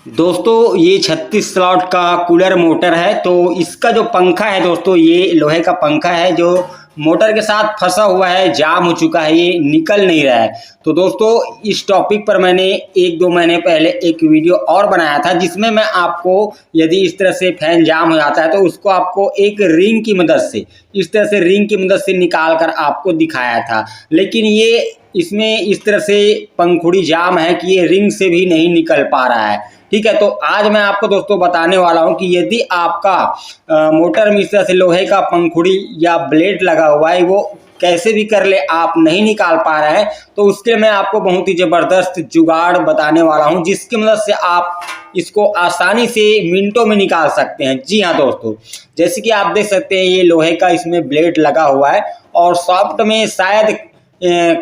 दोस्तों ये 36 स्लॉट का कूलर मोटर है। तो इसका जो पंखा है दोस्तों, ये लोहे का पंखा है जो मोटर के साथ फंसा हुआ है, जाम हो चुका है, ये निकल नहीं रहा है। तो दोस्तों इस टॉपिक पर मैंने 1-2 महीने पहले एक वीडियो और बनाया था, जिसमें मैं आपको यदि इस तरह से फैन जाम हो जाता है तो उसको आपको एक रिंग की मदद से, इस तरह से रिंग की मदद से निकाल कर आपको दिखाया था। लेकिन ये इसमें इस तरह से पंखुड़ी जाम है कि ये रिंग से भी नहीं निकल पा रहा है। ठीक है, तो आज मैं आपको दोस्तों बताने वाला हूं कि यदि आपका मोटर में इस तरह से लोहे का पंखुड़ी या ब्लेड लगा हुआ है, वो कैसे भी कर ले आप नहीं निकाल पा रहे हैं, तो उसके मैं आपको बहुत ही ज़बरदस्त जुगाड़ बताने वाला हूं, जिसकी मदद से आप इसको आसानी से मिनटों में निकाल सकते हैं। जी हाँ दोस्तों, जैसे कि आप देख सकते हैं ये लोहे का इसमें ब्लेड लगा हुआ है और सॉफ्ट में शायद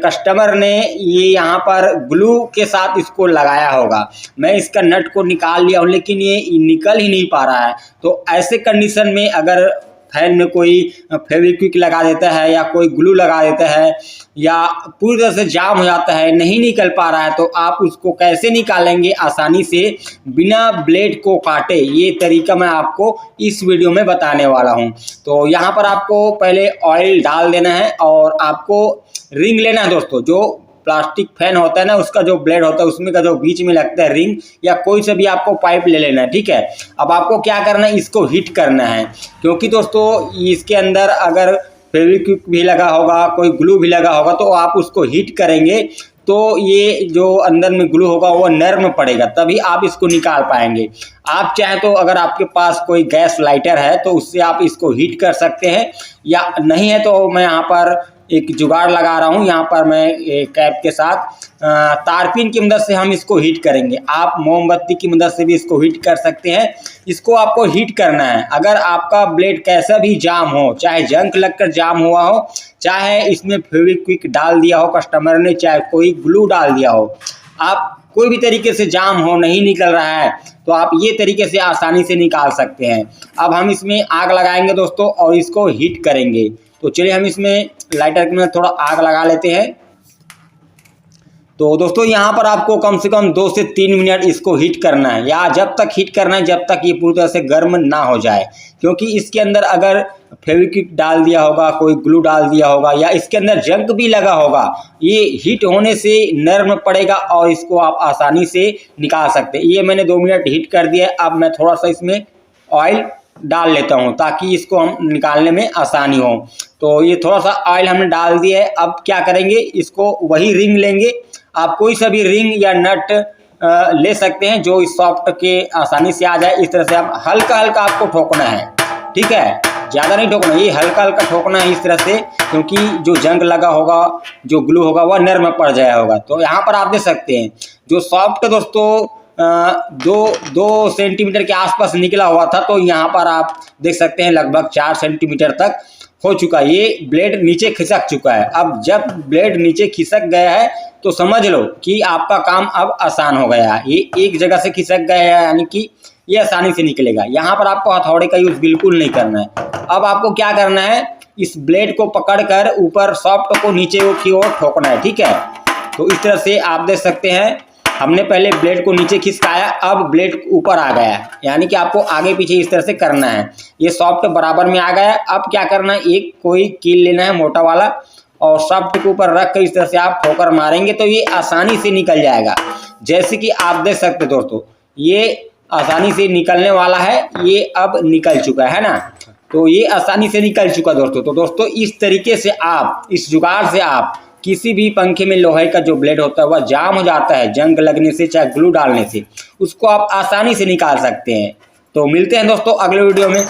कस्टमर ने ये यहाँ पर ग्लू के साथ इसको लगाया होगा। मैं इसका नट को निकाल लिया हूँ लेकिन ये निकल ही नहीं पा रहा है। तो ऐसे कंडीशन में अगर फैन में कोई फेविक्विक लगा देता है या कोई ग्लू लगा देता है या पूरी तरह से जाम हो जाता है, नहीं निकल पा रहा है, तो आप उसको कैसे निकालेंगे आसानी से बिना ब्लेड को काटे, ये तरीका मैं आपको इस वीडियो में बताने वाला हूं। तो यहाँ पर आपको पहले ऑयल डाल देना है और आपको रिंग लेना है दोस्तों। जो प्लास्टिक फैन होता है ना, उसका जो ब्लेड होता है उसमें का जो बीच में लगता है रिंग, या कोई से भी आपको पाइप ले लेना है। ठीक है, अब आपको क्या करना है, इसको हीट करना है, क्योंकि दोस्तों इसके अंदर अगर फेविक्विक भी लगा होगा, कोई ग्लू भी लगा होगा, तो आप उसको हीट करेंगे तो ये जो अंदर में ग्लू होगा वो नर्म पड़ेगा, तभी आप इसको निकाल पाएंगे। आप चाहे तो अगर आपके पास कोई गैस लाइटर है तो उससे आप इसको हीट कर सकते हैं, या नहीं है तो मैं यहाँ पर एक जुगाड़ लगा रहा हूँ। यहाँ पर मैं कैप के साथ तारपीन की मदद से हम इसको हीट करेंगे। आप मोमबत्ती की मदद से भी इसको हीट कर सकते हैं। इसको आपको हीट करना है। अगर आपका ब्लेड कैसा भी जाम हो, चाहे जंग लगकर जाम हुआ हो, चाहे इसमें फेविक्विक डाल दिया हो कस्टमर ने, चाहे कोई ग्लू डाल दिया हो, आप कोई भी तरीके से जाम हो नहीं निकल रहा है, तो आप ये तरीके से आसानी से निकाल सकते हैं। अब हम इसमें आग लगाएंगे दोस्तों और इसको हीट करेंगे। तो चलिए हम इसमें लाइटर में थोड़ा आग लगा लेते हैं। तो दोस्तों यहाँ पर आपको कम से कम 2 से 3 मिनट इसको हीट करना है, या जब तक हीट करना है जब तक ये पूरी तरह से गर्म ना हो जाए, क्योंकि इसके अंदर अगर फेविक्विक डाल दिया होगा, कोई ग्लू डाल दिया होगा, या इसके अंदर जंग भी लगा होगा, ये हीट होने से नर्म पड़ेगा और इसको आप आसानी से निकाल सकते हैं। ये मैंने 2 मिनट हीट कर दिया है। अब मैं थोड़ा सा इसमें ऑयल डाल लेता हूँ ताकि इसको हम निकालने में आसानी हो। तो ये थोड़ा सा ऑयल हमने डाल दिया है। अब क्या करेंगे, इसको वही रिंग लेंगे। आप कोई सा भी रिंग या नट ले सकते हैं जो इस सॉफ्ट के आसानी से आ जाए। इस तरह से आप हल्का हल्का आपको ठोकना है। ठीक है, ज़्यादा नहीं ठोकना, ये हल्का हल्का ठोकना है इस तरह से, क्योंकि जो जंग लगा होगा, जो ग्लू होगा, वह नर्म पड़ जाया होगा। तो यहाँ पर आप देख सकते हैं जो सॉफ्ट दोस्तों 2 सेंटीमीटर के आसपास निकला हुआ था, तो यहाँ पर आप देख सकते हैं लगभग 4 सेंटीमीटर तक हो चुका है। ये ब्लेड नीचे खिसक चुका है। अब जब ब्लेड नीचे खिसक गया है तो समझ लो कि आपका काम अब आसान हो गया है। ये एक जगह से खिसक गया है, यानी कि ये आसानी से निकलेगा। यहाँ पर आपको हथौड़े का यूज़ बिल्कुल नहीं करना है। अब आपको क्या करना है, इस ब्लेड को पकड़कर ऊपर सॉफ्ट को नीचे की ओर ठोकना है। ठीक है, तो इस तरह से आप देख सकते हैं हमने पहले ब्लेड को नीचे खिसकाया, अब ब्लेड ऊपर आ गया है, यानी कि आपको आगे पीछे इस तरह से करना है। ये सॉफ्ट बराबर में आ गया है। अब क्या करना है, एक कोई कील लेना है मोटा वाला और सॉफ्ट के ऊपर रख कर इस तरह से आप ठोकर मारेंगे तो ये आसानी से निकल जाएगा। जैसे कि आप देख सकते दोस्तों, ये आसानी से निकलने वाला है। ये अब निकल चुका है ना, तो ये आसानी से निकल चुका दोस्तों। तो दोस्तों इस तरीके से आप, इस जुगाड़ से आप किसी भी पंखे में लोहे का जो ब्लेड होता है वह जाम हो जाता है जंग लगने से, चाहे ग्लू डालने से, उसको आप आसानी से निकाल सकते हैं। तो मिलते हैं दोस्तों अगले वीडियो में।